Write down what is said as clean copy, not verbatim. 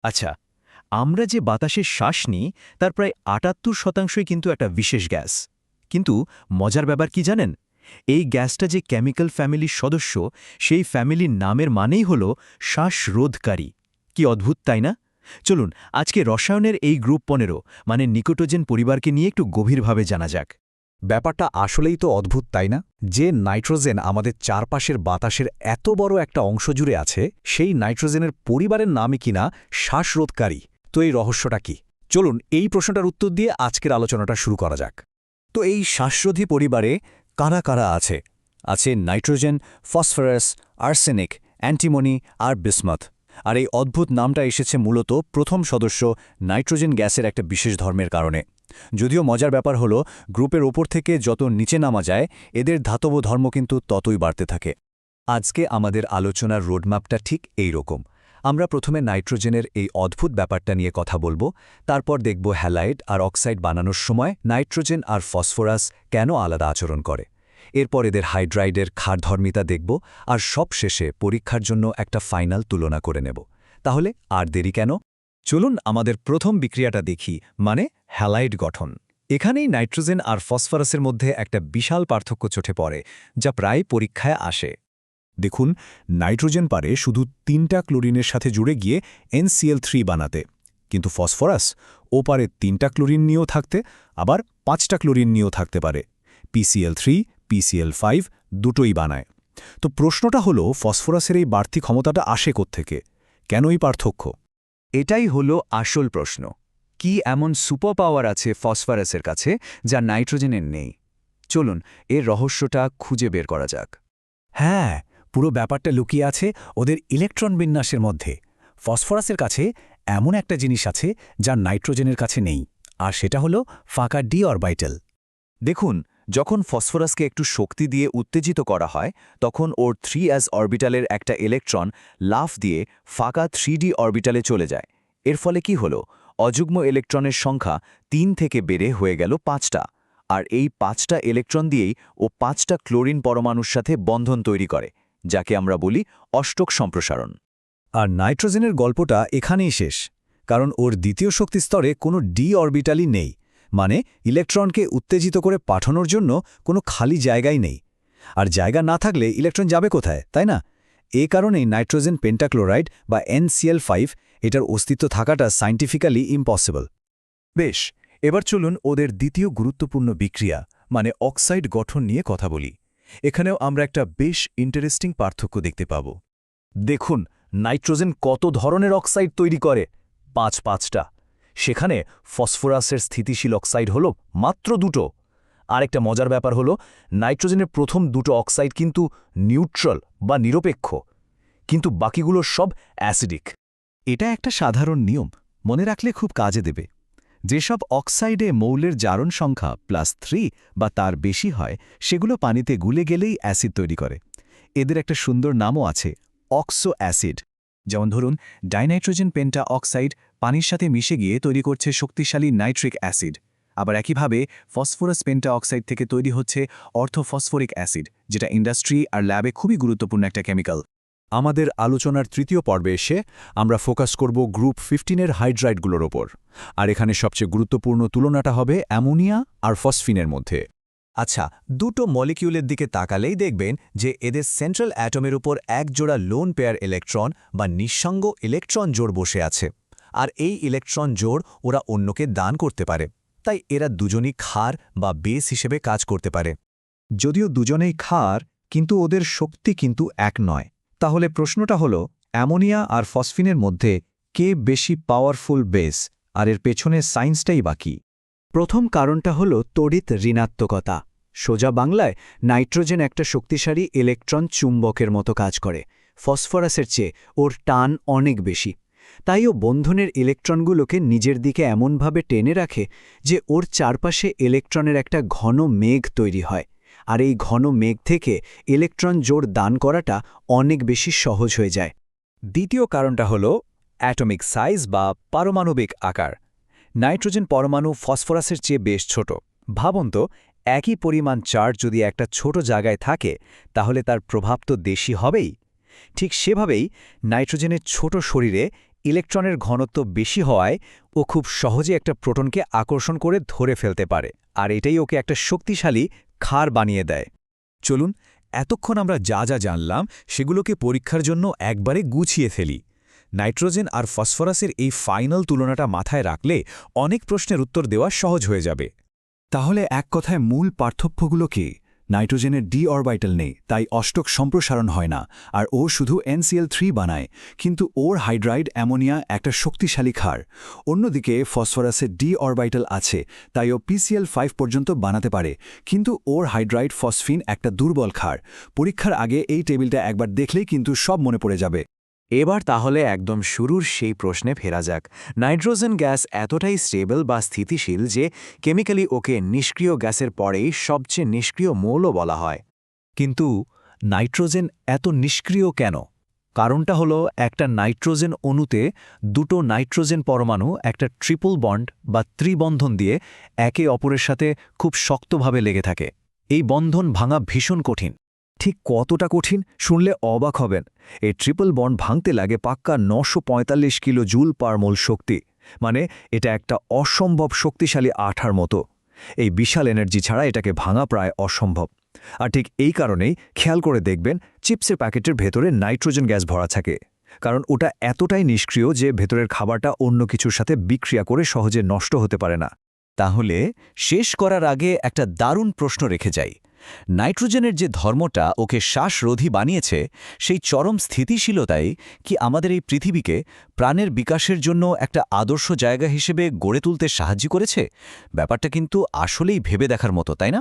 আচ্ছা, আমরা যে বাতাসে শ্বাস নিই তার প্রায় ৭৮% কিন্তু একটা বিশেষ গ্যাস। কিন্তু মজার ব্যাপার কি জানেন? এই গ্যাসটা যে কেমিক্যাল ফ্যামিলির সদস্য, সেই ফ্যামিলির নামের মানেই হল শ্বাসরোধকারী। কি অদ্ভুত, তাই না? চলুন আজকে রসায়নের এই গ্রুপ ১৫ মানে নিকোটোজেন পরিবারকে নিয়ে একটু গভীরভাবে জানা যাক। ব্যাপারটা আসলেই তো অদ্ভুত, তাই না? যে নাইট্রোজেন আমাদের চারপাশের বাতাসের এত বড় একটা অংশ জুড়ে আছে, সেই নাইট্রোজেনের পরিবারের নামই কিনা শ্বাসরোধকারী। তো এই রহস্যটা কি? চলুন এই প্রশ্নটার উত্তর দিয়ে আজকের আলোচনাটা শুরু করা যাক। তো এই শ্বাসরোধী পরিবারে কারা কারা আছে? আছে নাইট্রোজেন, ফসফরাস, আর্সেনিক, অ্যান্টিমনি আর বিসমথ। আর এই অদ্ভুত নামটা এসেছে মূলত প্রথম সদস্য নাইট্রোজেন গ্যাসের একটা বিশেষ ধর্মের কারণে। যদিও মজার ব্যাপার হলো, গ্রুপের ওপর থেকে যত নিচে নামা যায়, এদের ধাতব ধর্ম কিন্তু ততই বাড়তে থাকে। আজকে আমাদের আলোচনার রোডম্যাপটা ঠিক এই রকম। আমরা প্রথমে নাইট্রোজেনের এই অদ্ভুত ব্যাপারটা নিয়ে কথা বলবো, তারপর দেখব হ্যালাইড আর অক্সাইড বানানোর সময় নাইট্রোজেন আর ফসফরাস কেন আলাদা আচরণ করে। এরপর এদের হাইড্রাইডের ক্ষারধর্মিতা দেখব, আর সবশেষে পরীক্ষার জন্য একটা ফাইনাল তুলনা করে নেব। তাহলে আর দেরি কেন? চলুন আমাদের প্রথম বিক্রিয়াটা দেখি, মানে হ্যালাইড গঠন। এখানেই নাইট্রোজেন আর ফসফরাসের মধ্যে একটা বিশাল পার্থক্য চোখে পড়ে, যা প্রায় পরীক্ষায় আসে। দেখুন, নাইট্রোজেন পারে শুধু ৩টা ক্লোরিনের সাথে জুড়ে গিয়ে NCl3 বানাতে, কিন্তু ফসফরাস ও পারে ৩টা ক্লোরিন নিয়েও থাকতে, আবার ৫টা ক্লোরিন নিয়েও থাকতে পারে। PCl3, PCl5 দুটোই বানায়। তো প্রশ্নটা হলো, ফসফরাসের এই বাড়তি ক্ষমতাটা আসে কোত্থেকে? কেন এই পার্থক্য? এটাই হলো আসল প্রশ্ন। কি এমন সুপার পাওয়ার আছে ফসফরাসের কাছে যা নাইট্রোজেনের নেই? চলুন এর রহস্যটা খুঁজে বের করা যাক। হ্যাঁ, পুরো ব্যাপারটা লুকিয়ে আছে ওদের ইলেকট্রন বিন্যাসের মধ্যে। ফসফরাসের কাছে এমন একটা জিনিস আছে যা নাইট্রোজেনের কাছে নেই, আর সেটা হলো ফাঁকা ডি অরবিটাল। দেখুন, যখন ফসফরাসকে একটু শক্তি দিয়ে উত্তেজিত করা হয়, তখন ওর 3s অরবিটালের একটা ইলেকট্রন লাফ দিয়ে ফাঁকা 3d অরবিটালে চলে যায়। এর ফলে কি হলো? অযুগ্ম ইলেকট্রনের সংখ্যা ৩ থেকে বেড়ে হয়ে গেল ৫টা। আর এই ৫টা ইলেকট্রন দিয়েই ও ৫টা ক্লোরিন পরমাণুর সাথে বন্ধন তৈরি করে, যাকে আমরা বলি অষ্টক সম্প্রসারণ। আর নাইট্রোজেনের গল্পটা এখানেই শেষ, কারণ ওর দ্বিতীয় শক্তি স্তরে কোনো ডি অরবিটালই নেই। মানে ইলেকট্রনকে উত্তেজিত করে পাঠানোর জন্য কোনো খালি জায়গাই নেই। আর জায়গা না থাকলে ইলেকট্রন যাবে কোথায়, তাই না? এ কারণেই নাইট্রোজেন পেন্টাক্লোরাইড বা NCl5 এটার অস্তিত্ব থাকাটা সায়েন্টিফিক্যালি ইম্পসিবল। বেশ, এবার চলুন ওদের দ্বিতীয় গুরুত্বপূর্ণ বিক্রিয়া মানে অক্সাইড গঠন নিয়ে কথা বলি। এখানেও আমরা একটা বেশ ইন্টারেস্টিং পার্থক্য দেখতে পাব। দেখুন, নাইট্রোজেন কত ধরনের অক্সাইড তৈরি করে, ৫টা। সেখানে ফসফরাসের স্থিতিশীল অক্সাইড হল মাত্র ২টো। আরেকটা মজার ব্যাপার হলো, নাইট্রোজেনের প্রথম ২টো অক্সাইড কিন্তু নিউট্রাল বা নিরপেক্ষ, কিন্তু বাকিগুলো সব অ্যাসিডিক। এটা একটা সাধারণ নিয়ম, মনে রাখলে খুব কাজে দেবে। যেসব অক্সাইডে মৌলের জারণ সংখ্যা +3 বা তার বেশি হয়, সেগুলো পানিতে গুলে গেলেই অ্যাসিড তৈরি করে। এদের একটা সুন্দর নামও আছে, অক্সো অ্যাসিড। যেমন ধরুন, ডাইনাইট্রোজেন পেন্টা অক্সাইড পানির সাথে মিশে গিয়ে তৈরি করছে শক্তিশালী নাইট্রিক অ্যাসিড। আবার একইভাবে ফসফরাস পেন্টা অক্সাইড থেকে তৈরি হচ্ছে অর্থোফসফরিক অ্যাসিড, যেটা ইন্ডাস্ট্রি আর ল্যাবে খুবই গুরুত্বপূর্ণ একটা কেমিক্যাল। আমাদের আলোচনার তৃতীয় পর্বে এসে আমরা ফোকাস করব গ্রুপ 15-এর হাইড্রাইডগুলোর ওপর। আর এখানে সবচেয়ে গুরুত্বপূর্ণ তুলনাটা হবে অ্যামোনিয়া আর ফসফিনের মধ্যে। আচ্ছা, দুটো মলিকিউলের দিকে তাকালেই দেখবেন যে এদের সেন্ট্রাল অ্যাটমের উপর একজোড়া লোন পেয়ার ইলেকট্রন বা নিঃসঙ্গ ইলেকট্রন জোড় বসে আছে। আর এই ইলেকট্রন জোড় ওরা অন্যকে দান করতে পারে, তাই এরা দুজনই ক্ষার বা বেস হিসেবে কাজ করতে পারে। যদিও দুজনেই ক্ষার, কিন্তু ওদের শক্তি কিন্তু এক নয়। তাহলে প্রশ্নটা হলো, অ্যামোনিয়া আর ফসফিনের মধ্যে কে বেশি পাওয়ারফুল বেস, আর এর পেছনে সায়েন্সটাই বাকি? প্রথম কারণটা হলো তড়িৎ ঋণাত্মকতা। সোজা বাংলায়, নাইট্রোজেন একটা শক্তিশালী ইলেকট্রন চুম্বকের মতো কাজ করে। ফসফরাসের চেয়ে ওর টান অনেক বেশি। তাই ও বন্ধনের ইলেকট্রনগুলোকে নিজের দিকে এমনভাবে টেনে রাখে যে ওর চারপাশে ইলেকট্রনের একটা ঘন মেঘ তৈরি হয়। আর এই ঘন মেঘ থেকে ইলেকট্রন জোড় দান করাটা অনেক বেশি সহজ হয়ে যায়। দ্বিতীয় কারণটা হলো অ্যাটমিক সাইজ বা পারমাণবিক আকার। নাইট্রোজেন পরমাণু ফসফরাসের চেয়ে বেশ ছোট। ভাবুন তো, একই পরিমাণ চার্জ যদি একটা ছোট জায়গায় থাকে, তাহলে তার প্রভাব তো বেশি হবেই। ঠিক সেভাবেই নাইট্রোজেনের ছোট শরীরে ইলেকট্রনের ঘনত্ব বেশি হওয়ায় ও খুব সহজে একটা প্রোটনকে আকর্ষণ করে ধরে ফেলতে পারে, আর এটাই ওকে একটা শক্তিশালী ক্ষার বানিয়ে দেয়। চলুন এতক্ষণ আমরা যা যা জানলাম সেগুলোকে পরীক্ষার জন্য একবারে গুছিয়ে ফেলি। নাইট্রোজেন আর ফসফরাসের এই ফাইনাল তুলনাটা মাথায় রাখলে অনেক প্রশ্নের উত্তর দেওয়া সহজ হয়ে যাবে। তাহলে এক কথায় মূল পার্থক্যগুলো কি? নাইট্রোজেনের ডি অরবিটাল নেই, তাই অষ্টক সম্প্রসারণ হয় না, আর ও শুধু NCl3 বানায়, কিন্তু ওর হাইড্রাইড অ্যামোনিয়া একটা শক্তিশালী ক্ষার। অন্যদিকে ফসফরাসের ডি অরবিটাল আছে, তাই ও PCl5 পর্যন্ত বানাতে পারে, কিন্তু ওর হাইড্রাইড ফসফিন একটা দুর্বল ক্ষার। পরীক্ষার আগে এই টেবিলটা একবার দেখলেই কিন্তু সব মনে পড়ে যাবে। এবার তাহলে একদম শুরুর সেই প্রশ্নে ফেরা যাক। নাইট্রোজেন গ্যাস এতটাই স্টেবল বা স্থিতিশীল যে কেমিক্যালি ওকে নিষ্ক্রিয় গ্যাসের পরেই সবচেয়ে নিষ্ক্রিয় মৌলও বলা হয়। কিন্তু নাইট্রোজেন এত নিষ্ক্রিয় কেন? কারণটা হলো একটা নাইট্রোজেন অণুতে দুটো নাইট্রোজেন পরমাণু একটা ট্রিপল বন্ড বা ত্রিবন্ধন দিয়ে একে অপরের সাথে খুব শক্তভাবে লেগে থাকে। এই বন্ধন ভাঙা ভীষণ কঠিন। ঠিক কতটা কঠিন শুনলে অবাক হবেন। এই ট্রিপল বন্ড ভাঙতে লাগে পাক্কা 945 কিলো জুল পার মোল শক্তি, মানে এটা একটা অসম্ভব শক্তিশালী আঠার মতো। এই বিশাল এনার্জি ছাড়া এটাকে ভাঙা প্রায় অসম্ভব। আর ঠিক এই কারণেই খেয়াল করে দেখবেন চিপসের প্যাকেটের ভেতরে নাইট্রোজেন গ্যাস ভরা থাকে, কারণ ওটা এতটাই নিষ্ক্রিয় যে ভেতরের খাবারটা অন্য কিছুর সাথে বিক্রিয়া করে সহজে নষ্ট হতে পারে না। তাহলে শেষ করার আগে একটা দারুণ প্রশ্ন রেখে যাই। নাইট্রোজেনের যে ধর্মটা ওকে শ্বাসরোধী বানিয়েছে, সেই চরম স্থিতিশীলতাই কি আমাদের এই পৃথিবীকে প্রাণের বিকাশের জন্য একটা আদর্শ জায়গা হিসেবে গড়ে তুলতে সাহায্য করেছে? ব্যাপারটা কিন্তু আসলেই ভেবে দেখার মতো, তাই না?